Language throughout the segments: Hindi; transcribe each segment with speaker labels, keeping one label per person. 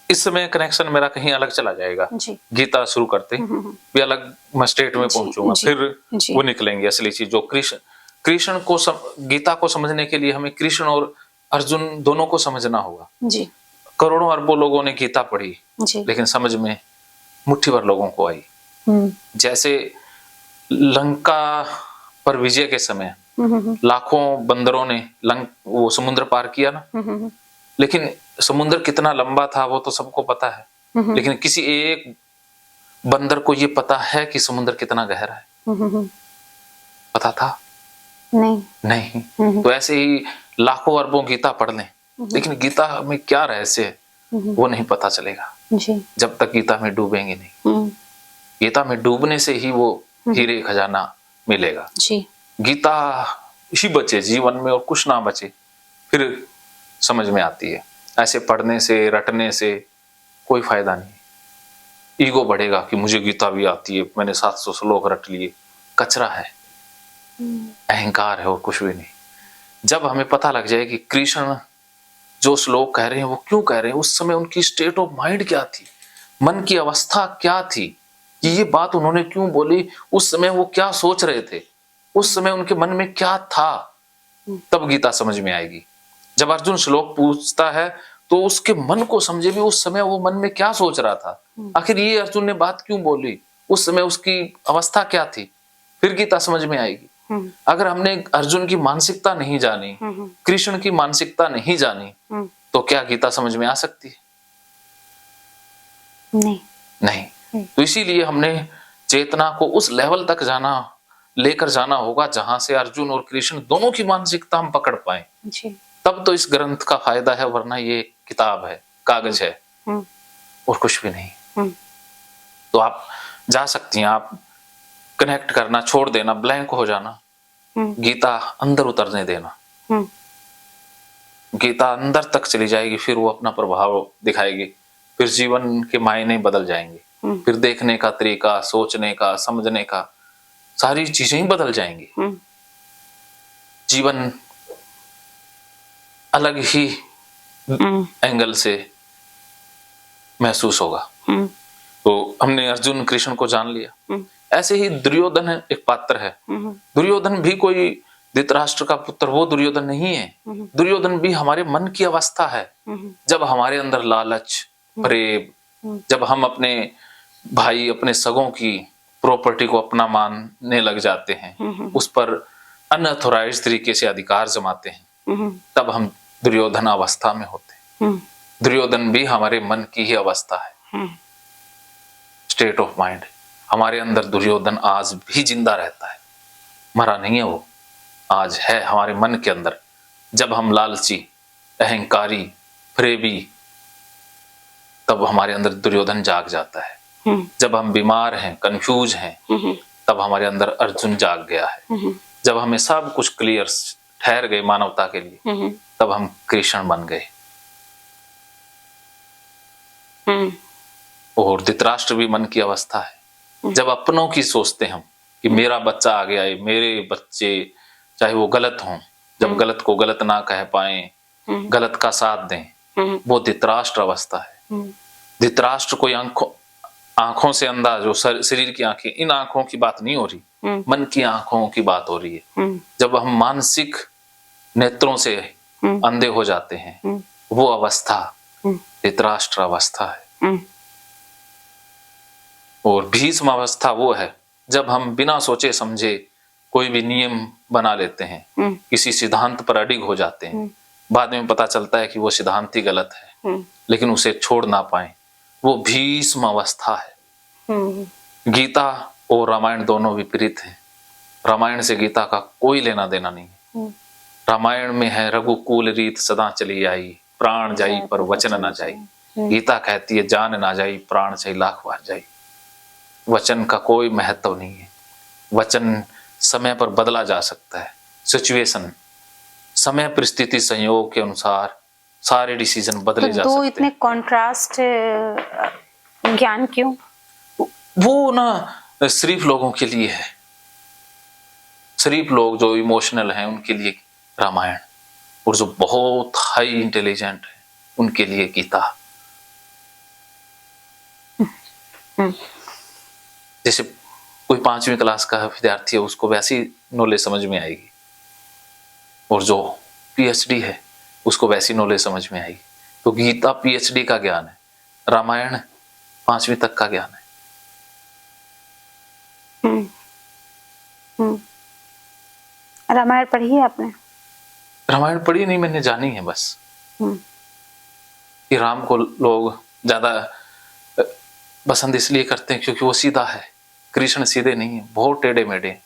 Speaker 1: इस समय कनेक्शन मेरा कहीं अलग चला जाएगा।
Speaker 2: जी।
Speaker 1: गीता शुरू करते भी अलग मैं स्टेट में
Speaker 2: जी,
Speaker 1: पहुंचूंगा,
Speaker 2: जी,
Speaker 1: फिर
Speaker 2: जी।
Speaker 1: वो निकलेंगे असली चीज जो कृष्ण को गीता को समझने के लिए हमें कृष्ण और अर्जुन दोनों को समझना होगा।
Speaker 2: जी,
Speaker 1: करोड़ों अरबों लोगों ने गीता पढ़ी,
Speaker 2: जी।
Speaker 1: लेकिन समझ में मुट्ठी भर लोगों को आई।
Speaker 2: हुँ,
Speaker 1: जैसे लंका पर विजय के समय
Speaker 2: हुँ।
Speaker 1: लाखों बंदरों ने वो समुद्र पार किया ना,
Speaker 2: हुँ।
Speaker 1: लेकिन समुद्र कितना लंबा था वो तो सबको पता है,
Speaker 2: हुँ।
Speaker 1: लेकिन किसी एक बंदर को ये पता है कि समुद्र कितना गहरा है?
Speaker 2: हुँ।
Speaker 1: पता था?
Speaker 2: नहीं।
Speaker 1: नहीं।
Speaker 2: हुँ।
Speaker 1: तो ऐसे ही लाखों अरबों गीता पढ़ लें, लेकिन गीता में क्या रहस्य है वो नहीं पता चलेगा
Speaker 2: जी।
Speaker 1: जब तक गीता में डूबेंगे नहीं।
Speaker 2: हुँ।
Speaker 1: गीता में डूबने से ही वो हीरे खजाना मिलेगा।
Speaker 2: जी।
Speaker 1: गीता ही बचे जीवन में और कुछ ना बचे, फिर समझ में आती है। ऐसे पढ़ने से रटने से कोई फायदा नहीं। ईगो बढ़ेगा कि मुझे गीता भी आती है, मैंने 700 श्लोक रट लिए। कचरा है, अहंकार है और कुछ भी नहीं। जब हमें पता लग जाए कि कृष्ण जो श्लोक कह रहे हैं वो क्यों कह रहे हैं, उस समय उनकी स्टेट ऑफ माइंड क्या थी, मन की अवस्था क्या थी कि ये बात उन्होंने क्यों बोली, उस समय वो क्या सोच रहे थे, उस समय उनके मन में क्या था, तब गीता समझ में आएगी। जब अर्जुन श्लोक पूछता है तो उसके मन को समझे भी, उस समय वो मन में क्या सोच रहा था, आखिर ये अर्जुन ने बात क्यों बोली, उस समय उसकी अवस्था क्या थी, फिर गीता समझ में आएगी। अगर हमने अर्जुन की मानसिकता नहीं जानी, कृष्ण की मानसिकता नहीं जानी, तो क्या गीता समझ में आ सकती है?
Speaker 2: नहीं।
Speaker 1: नहीं। तो इसीलिए हमने चेतना को उस लेवल तक लेकर जाना होगा जहां से अर्जुन और कृष्ण दोनों की मानसिकता हम पकड़ पाए।
Speaker 2: जी।
Speaker 1: तब तो इस ग्रंथ का फायदा है, वरना ये किताब है, कागज है और कुछ भी नहीं। तो आप जा सकती हैं, आप कनेक्ट करना छोड़ देना, ब्लैंक हो जाना, गीता अंदर उतरने देना। गीता अंदर तक चली जाएगी, फिर वो अपना प्रभाव दिखाएगी, फिर जीवन के मायने बदल जाएंगे, फिर देखने का तरीका, सोचने का, समझने का, सारी चीजें ही बदल जाएंगी। जीवन अलग ही एंगल से महसूस होगा। तो हमने अर्जुन कृष्ण को जान लिया। ऐसे ही दुर्योधन एक पात्र है। दुर्योधन भी कोई धृतराष्ट्र का पुत्र वो दुर्योधन नहीं है। दुर्योधन भी हमारे मन की अवस्था है। जब हमारे अंदर लालच, प्रेम, जब हम अपने भाई, अपने सगों की प्रॉपर्टी को अपना मानने लग जाते हैं, उस पर अनऑथोराइज्ड तरीके से अधिकार जमाते हैं, तब हम दुर्योधन अवस्था में होते हैं। दुर्योधन भी हमारे मन की ही अवस्था है, स्टेट ऑफ माइंड। हमारे अंदर दुर्योधन आज भी जिंदा रहता है, मरा नहीं है वो, आज है हमारे मन के अंदर। जब हम लालची, अहंकारी, प्रेमी, तब हमारे अंदर दुर्योधन जाग जाता है। जब हम बीमार हैं, कंफ्यूज हैं, तब हमारे अंदर अर्जुन जाग गया है। जब हमें सब कुछ क्लियर ठहर गए मानवता के लिए, तब हम कृष्ण बन गए। और धृतराष्ट्र भी मन की अवस्था है। जब अपनों की सोचते हम कि मेरा बच्चा आ गया है, मेरे बच्चे चाहे वो गलत हों, जब गलत को गलत ना कह पाए, गलत का साथ दें, वो धृतराष्ट्र अवस्था है। धृतराष्ट्र कोई आंखों से अंधा, जो शरीर की आंखें, इन आंखों की बात नहीं हो रही, मन की आंखों की बात हो रही है। जब हम मानसिक नेत्रों से अंधे हो जाते हैं, वो अवस्था धृतराष्ट्र अवस्था है। और भीष्म अवस्था वो है जब हम बिना सोचे समझे कोई भी नियम बना लेते हैं, किसी सिद्धांत पर अडिग हो जाते हैं, बाद में पता चलता है कि वो सिद्धांत ही गलत है, लेकिन उसे छोड़ ना पाए, वो भीष्म अवस्था है। गीता और रामायण दोनों विपरीत हैं। रामायण से गीता का कोई लेना देना नहीं है। रामायण में है रघुकुल रीत सदा चली आई, प्राण जाई पर वचन ना जाई। गीता कहती है जान ना जाई, प्राण चाहे लाख बार जाई। वचन का कोई महत्व नहीं है। वचन समय पर बदला जा सकता है, सिचुएशन, समय, परिस्थिति, संयोग के अनुसार सारे डिसीजन बदले जा सकते हैं।
Speaker 2: इतने कॉन्ट्रास्ट ज्ञान क्यों?
Speaker 1: वो ना शरीफ लोगों के लिए है। शरीफ लोग जो इमोशनल हैं उनके लिए रामायण, और जो बहुत हाई इंटेलिजेंट है उनके लिए गीता। जैसे कोई 5वीं क्लास का विद्यार्थी है, उसको वैसी नॉलेज समझ में आएगी, और जो पीएचडी है उसको वैसी नॉलेज समझ में आएगी। तो गीता पीएचडी का ज्ञान है, रामायण 5वीं तक का ज्ञान है।
Speaker 2: रामायण पढ़ी है आपने?
Speaker 1: रामायण पढ़ी नहीं, मैंने जानी है बस कि राम को लोग ज्यादा पसंद इसलिए करते हैं क्योंकि वो सीधा है। कृष्ण सीधे नहीं है, बहुत टेढ़े मेढ़े हैं।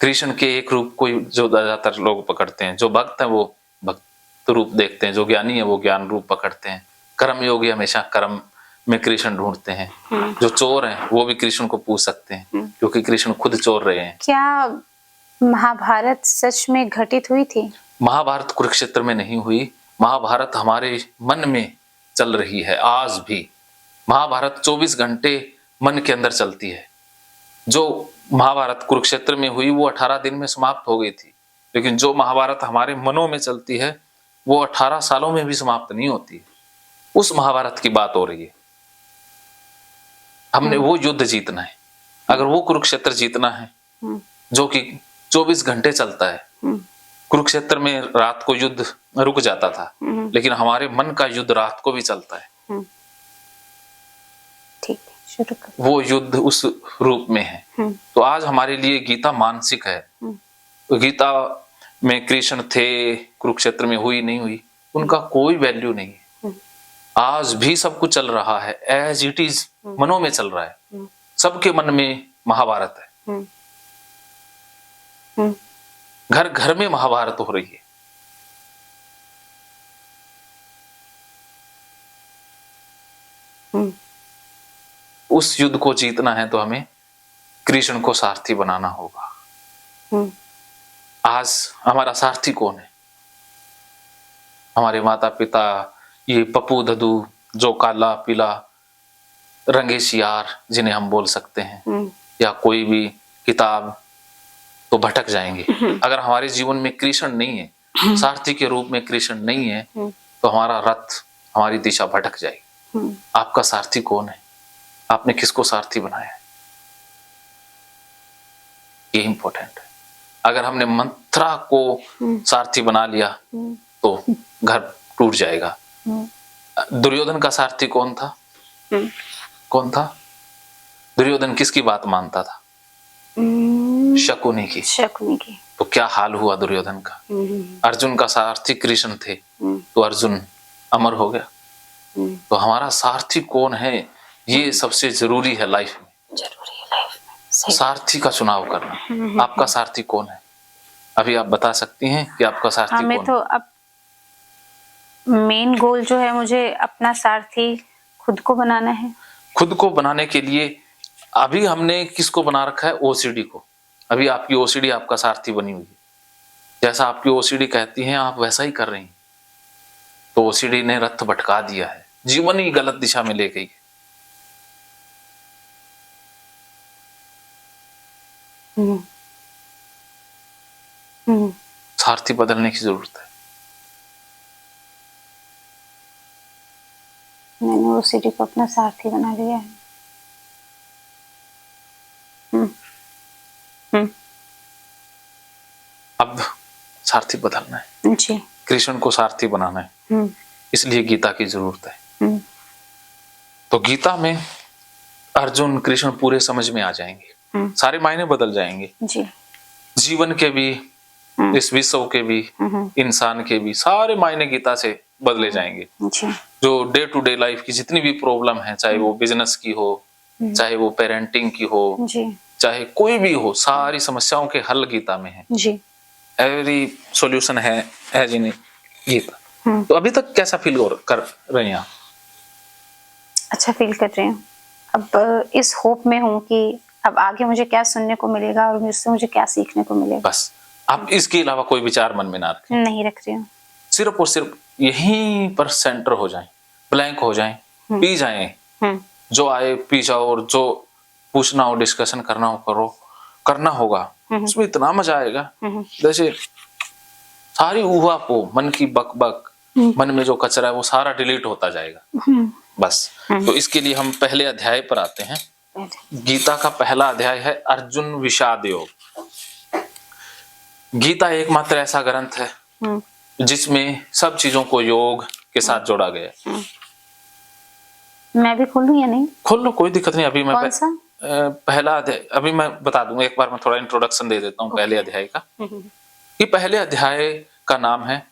Speaker 1: कृष्ण के एक रूप को जो ज्यादातर लोग पकड़ते हैं, जो भक्त है वो भक्त रूप देखते हैं, जो ज्ञानी है वो ज्ञान रूप पकड़ते हैं, कर्म योगी हमेशा कर्म में कृष्ण ढूंढते हैं। जो चोर हैं वो भी कृष्ण को पूछ सकते हैं क्योंकि कृष्ण खुद चोर रहे हैं।
Speaker 2: क्या महाभारत सच में घटित हुई थी?
Speaker 1: महाभारत कुरुक्षेत्र में नहीं हुई, महाभारत हमारे मन में चल रही है आज भी। महाभारत 24 घंटे मन के अंदर चलती है। जो महाभारत कुरुक्षेत्र में हुई वो 18 दिन में समाप्त हो गई थी, लेकिन जो महाभारत हमारे मनों में चलती है वो 18 सालों में भी समाप्त नहीं होती है। उस महाभारत की बात हो रही है। हमने वो युद्ध जीतना है। अगर वो कुरुक्षेत्र जीतना है जो कि 24 घंटे चलता है, कुरुक्षेत्र में रात को युद्ध रुक जाता था, लेकिन हमारे मन का युद्ध रात को भी चलता है।
Speaker 2: ठीक है, शुरू करो।
Speaker 1: वो युद्ध उस रूप में है। तो आज हमारे लिए गीता मानसिक है। तो गीता में कृष्ण थे, कुरुक्षेत्र में हुई नहीं हुई, उनका कोई वैल्यू नहीं है। आज भी सब कुछ चल रहा है एज इट इज, मनों में चल रहा है। सबके मन में महाभारत है। घर घर में महाभारत हो रही है। उस युद्ध को जीतना है तो हमें कृष्ण को सारथी बनाना होगा। आज हमारा सारथी कौन है? हमारे माता पिता, ये पप्पू ददू, जो काला पीला रंगे शियार जिन्हें हम बोल सकते हैं, या कोई भी किताब, तो भटक जाएंगे। अगर हमारे जीवन में कृष्ण नहीं है, सारथी के रूप में कृष्ण नहीं है, तो हमारा रथ, हमारी दिशा भटक जाएगी। आपका सारथी कौन है? आपने किसको सारथी बनाया है? ये इंपॉर्टेंट है। अगर हमने मंत्रा को सारथी बना लिया तो घर टूट जाएगा। दुर्योधन का सारथी कौन था? कौन था? दुर्योधन किसकी बात मानता था? शकुनी की।
Speaker 2: शकुनी की।
Speaker 1: तो क्या हाल हुआ दुर्योधन का? अर्जुन का सारथी कृष्ण थे, तो अर्जुन अमर हो गया। तो हमारा सारथी कौन है, ये सबसे जरूरी है लाइफ में।
Speaker 2: जरूरी है लाइफ में।
Speaker 1: सारथी का चुनाव करना। आपका सारथी कौन है? अभी आप बता सकती हैं कि आपका सारथी कौन है?
Speaker 2: तो अब मेन गोल जो है, मुझे अपना सारथी खुद को बनाना है। खुद
Speaker 1: को बनाने के लिए अभी हमने किसको बना रखा है? ओसीडी को। अभी आपकी ओसीडी आपका सारथी बनी हुई है। जैसा आपकी ओसीडी कहती है आप वैसा ही कर रही हैं। तो ओसीडी ने रथ भटका दिया है, जीवन ही गलत दिशा में ले गई है। सारथी बदलने की जरूरत है।
Speaker 2: मैंने ओसीडी को अपना सारथी बना लिया है।
Speaker 1: अब सारथी बदलना है
Speaker 2: जी।
Speaker 1: कृष्ण को सारथी बनाना है, इसलिए गीता की जरूरत है। तो गीता में अर्जुन कृष्ण पूरे समझ में आ जाएंगे, सारे मायने बदल जाएंगे
Speaker 2: जी।
Speaker 1: जीवन के भी, इस विश्व के भी, इंसान के भी सारे मायने गीता से बदले जाएंगे
Speaker 2: जी।
Speaker 1: जो डे टू डे लाइफ की जितनी भी प्रॉब्लम है, चाहे वो बिजनेस की हो, चाहे वो पेरेंटिंग की हो
Speaker 2: जी,
Speaker 1: चाहे कोई भी हो, सारी समस्याओं के हल गीता में है
Speaker 2: जी।
Speaker 1: एवरी सॉल्यूशन है एज इन गीता। तो अभी तक कैसा फील कर रहे हैं आप?
Speaker 2: अच्छा फील कर रही हूँ। अब इस होप में हूँ कि अब आगे मुझे क्या सुनने को मिलेगा और उससे मुझे क्या सीखने को मिलेगा।
Speaker 1: बस आप इसके अलावा कोई विचार मन में ना रखें।
Speaker 2: नहीं रख रही हूँ।
Speaker 1: सिर्फ और सिर्फ यहीं पर सेंटर हो जाएं, ब्लैंक हो जाएं, पी जाएं, जो आए पी जाओ, और जो पूछना हो, डिस्कशन करना हो, करना होगा। उसमें इतना मजा आएगा जैसे सारी ऊहा को मन की बक बक मन में जो कचरा है वो सारा डिलीट होता जाएगा। बस। तो इसके लिए हम पहले अध्याय पर आते हैं। गीता का पहला अध्याय है अर्जुन विषाद योग। गीता एकमात्र ऐसा ग्रंथ है जिसमें सब चीजों को योग के साथ जोड़ा गया है।
Speaker 2: मैं भी खोलूं या नहीं?
Speaker 1: खोल लो, कोई दिक्कत नहीं। अभी मैं
Speaker 2: कौन सा?
Speaker 1: पहला अध्याय अभी मैं बता दूंगा। एक बार मैं थोड़ा इंट्रोडक्शन दे देता हूँ पहले अध्याय का। कि पहले अध्याय का नाम है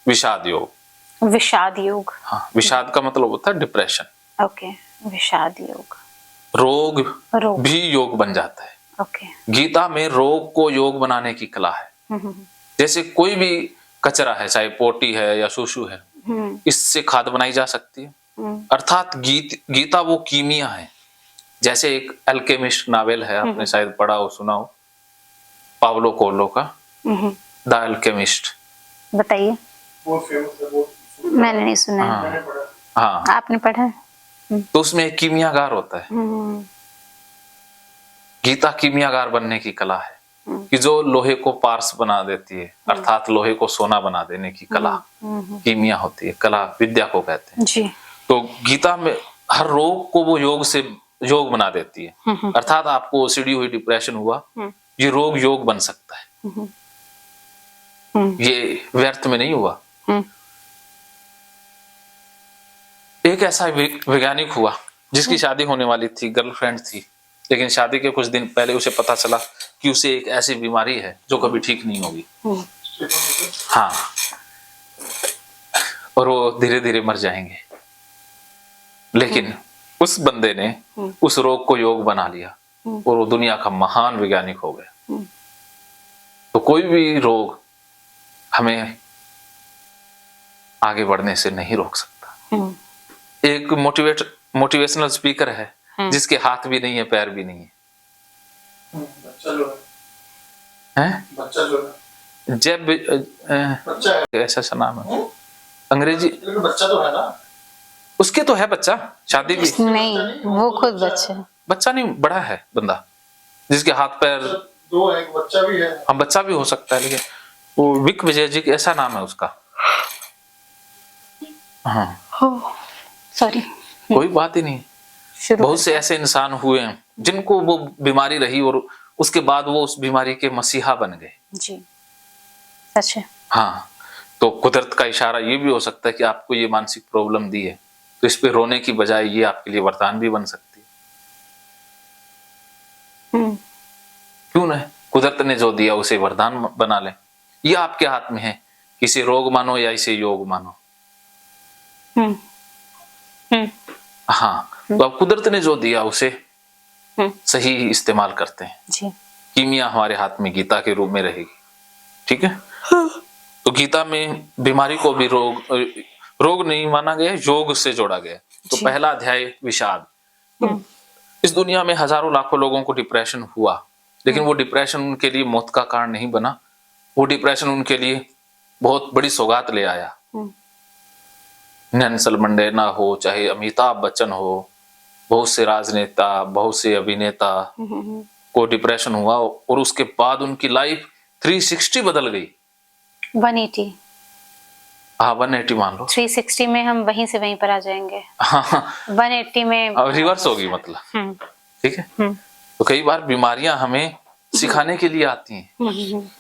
Speaker 1: विषाद योग।
Speaker 2: विषाद योग।
Speaker 1: हाँ, विषाद का मतलब होता है डिप्रेशन।
Speaker 2: ओके, विषाद योग।
Speaker 1: रोग भी योग बन जाता है।
Speaker 2: ओके।
Speaker 1: गीता में रोग को योग बनाने की कला है। जैसे कोई भी कचरा है, चाहे पोटी है या सुसु है, इससे खाद बनाई जा सकती है। अर्थात गीता वो कीमिया है। जैसे एक अल्केमिस्ट नावल है, आपने शायद पढ़ा हो, सुना हो, पाब्लो कोएल्हो का द अल्केमिस्ट।
Speaker 2: बताइए। मैंने नहीं सुना है।
Speaker 1: हाँ,
Speaker 2: आपने पढ़ा है?
Speaker 1: तो उसमें एक कीमियागार होता है। गीता कीमियागार बनने की कला है कि जो लोहे को पारस बना देती है, अर्थात लोहे को सोना बना देने की कला कीमिया होती है, कला विद्या को कहते हैं
Speaker 2: जी।
Speaker 1: तो गीता में हर रोग को वो योग से योग बना देती है। अर्थात आपको ओसीडी हुई, डिप्रेशन हुआ, ये रोग योग बन सकता है। ये व्यर्थ में नहीं हुआ। एक ऐसा वैज्ञानिक हुआ जिसकी शादी होने वाली थी, गर्लफ्रेंड थी, लेकिन शादी के कुछ दिन पहले उसे पता चला कि उसे एक ऐसी बीमारी है जो कभी ठीक नहीं होगी। हाँ, और वो धीरे धीरे मर जाएंगे। लेकिन उस बंदे ने उस रोग को योग बना लिया और वो दुनिया का महान वैज्ञानिक हो गया। तो कोई भी रोग हमें आगे बढ़ने से नहीं रोक सकता। एक मोटिवेशनल स्पीकर है जिसके हाथ भी नहीं है, पैर भी नहीं है। जब ऐसा सा नाम है, अंग्रेजी
Speaker 3: बच्चा तो है ना,
Speaker 1: उसके तो है बच्चा, शादी भी
Speaker 2: नहीं, वो खुद
Speaker 1: बच्चा नहीं, बड़ा है बंदा जिसके हाथ पैर
Speaker 3: दो है, एक बच्चा भी है।
Speaker 1: हाँ, बच्चा भी हो सकता है, लेकिन वो विक विजय जी ऐसा नाम है उसका। हाँ,
Speaker 2: सॉरी,
Speaker 1: कोई बात ही नहीं। बहुत से ऐसे इंसान हुए हैं जिनको वो बीमारी रही और उसके बाद वो उस बीमारी के मसीहा बन गए।
Speaker 2: जी, सच है।
Speaker 1: हाँ, तो कुदरत का इशारा ये भी हो सकता है कि आपको ये मानसिक प्रॉब्लम दी है, तो इस पे रोने की बजाय ये आपके लिए वरदान भी बन सकती है। क्यों नहीं? कुदरत ने जो दिया उसे वरदान बना ले। ये आपके हाथ में है, इसे रोग मानो या इसे योग मानो। हाँ, तो अब कुदरत ने जो दिया उसे सही इस्तेमाल करते हैं।
Speaker 2: जी।
Speaker 1: कीमिया हमारे हाथ में गीता के रूप में रहेगी। ठीक है। तो गीता में बीमारी को भी रोग नहीं माना गया, योग से जोड़ा गया। तो पहला अध्याय विषाद। तो इस दुनिया में हजारों लाखों लोगों को डिप्रेशन हुआ, लेकिन वो डिप्रेशन उनके लिए मौत का कारण नहीं बना। वो डिप्रेशन उनके लिए बहुत बड़ी सौगात ले आया। नेल्सन मंडेला हो, चाहे अमिताभ बच्चन हो, बहुत से राजनेता, बहुत से अभिनेता को डिप्रेशन हुआ और उसके बाद उनकी लाइफ 360 बदल गई।
Speaker 2: 180।
Speaker 1: हाँ, 180 मान लो।
Speaker 2: 360 में हम वहीं से वहीं पर आ जाएंगे।
Speaker 1: हाँ,
Speaker 2: 180 में
Speaker 1: रिवर्स होगी मतलब। ठीक है। तो कई बार बीमारियां हमें सिखाने के लिए आती हैं,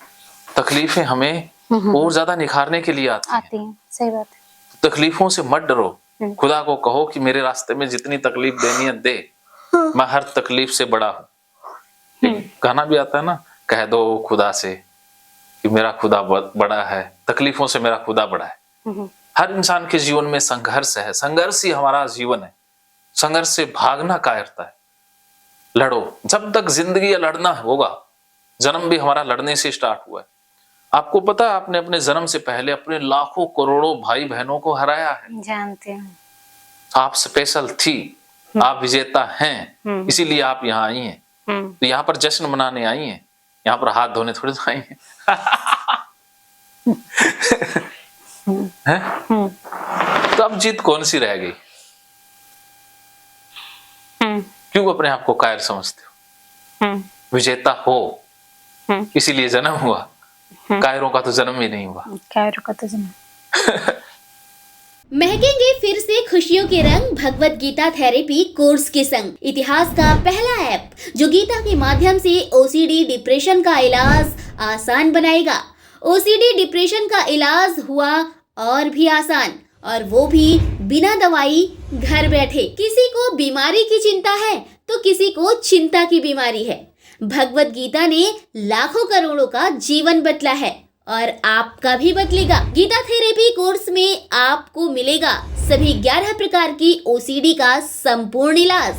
Speaker 1: तकलीफें हमें और ज्यादा निखारने के लिए आती हैं।
Speaker 2: सही बात है।
Speaker 1: तकलीफों से मत डरो, खुदा को कहो कि मेरे रास्ते में जितनी तकलीफ देनी है दे, मैं हर तकलीफ से बड़ा हूं। गाना भी आता है ना, कह दो खुदा से कि मेरा खुदा बड़ा है, तकलीफों से मेरा खुदा बड़ा है। हर इंसान के जीवन में संघर्ष है, संघर्ष ही हमारा जीवन है। संघर्ष से भागना कायरता है। लड़ो, जब तक जिंदगी है लड़ना होगा। जन्म भी हमारा लड़ने से स्टार्ट हुआ है। आपको पता है, आपने अपने जन्म से पहले अपने लाखों करोड़ों भाई बहनों को हराया है।
Speaker 2: जानते हैं।
Speaker 1: आप स्पेशल थी, आप विजेता हैं, इसीलिए आप यहाँ आई हैं। तो यहाँ पर जश्न मनाने आई हैं, यहाँ पर हाथ धोने थोड़े आई हैं। तो अब जीत कौन सी रह गई? क्यों अपने आप को कायर समझते हो? विजेता हो इसीलिए जन्म हुआ, कायरों का तो जन्म ही नहीं हुआ।
Speaker 2: कायरों का तो जन्म
Speaker 4: महकेंगे फिर से खुशियों के रंग भगवत गीता थेरेपी कोर्स के संग। इतिहास का पहला ऐप जो गीता के माध्यम से ओसीडी डिप्रेशन का इलाज आसान बनाएगा। ओसीडी डिप्रेशन का इलाज हुआ और भी आसान, और वो भी बिना दवाई, घर बैठे। किसी को बीमारी की चिंता है तो किसी को चिंता की बीमारी है। भगवत गीता ने लाखों करोड़ों का जीवन बदला है और आपका भी बदलेगा। गीता थेरेपी कोर्स में आपको मिलेगा सभी 11 प्रकार की ओसीडी का संपूर्ण इलाज,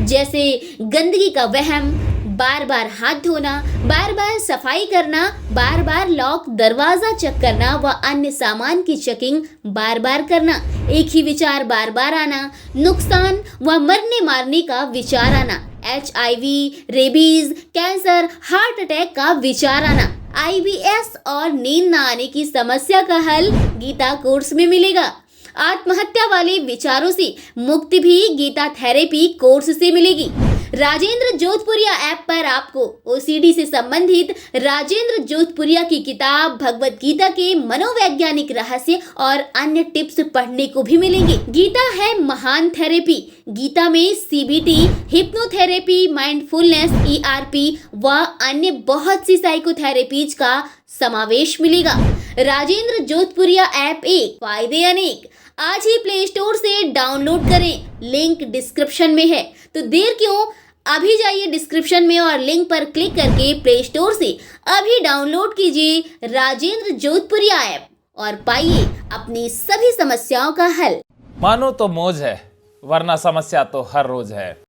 Speaker 4: जैसे गंदगी का वहम, बार बार हाथ धोना, बार बार सफाई करना, बार बार लॉक दरवाजा चेक करना व अन्य सामान की चेकिंग बार बार करना, एक ही विचार बार बार आना, नुकसान व मरने मारने का विचार आना, HIV, rabies, cancer, heart attack का विचार आना, IBS और नींद न आने की समस्या का हल गीता कोर्स में मिलेगा। आत्महत्या वाले विचारों से मुक्ति भी गीता थेरेपी कोर्स से मिलेगी। राजेंद्र जोधपुरिया ऐप पर आपको ओसीडी से संबंधित राजेंद्र जोधपुरिया की किताब भगवत गीता के मनोवैज्ञानिक रहस्य और अन्य टिप्स पढ़ने को भी मिलेंगे। गीता है महान थेरेपी। गीता में CBT, हिप्नोथेरेपी, माइंडफुलनेस, ERP व अन्य बहुत सी साइकोथेरेपीज का समावेश मिलेगा। राजेंद्र जोधपुरिया ऐप एक, फायदे अनेक। आज ही प्ले स्टोर से डाउनलोड करें, लिंक डिस्क्रिप्शन में है। तो देर क्यों, अभी जाइए डिस्क्रिप्शन में और लिंक पर क्लिक करके प्ले स्टोर से अभी डाउनलोड कीजिए राजेंद्र जोधपुरिया ऐप और पाइए अपनी सभी समस्याओं का हल।
Speaker 5: मानो तो मौज है, वरना समस्या तो हर रोज है।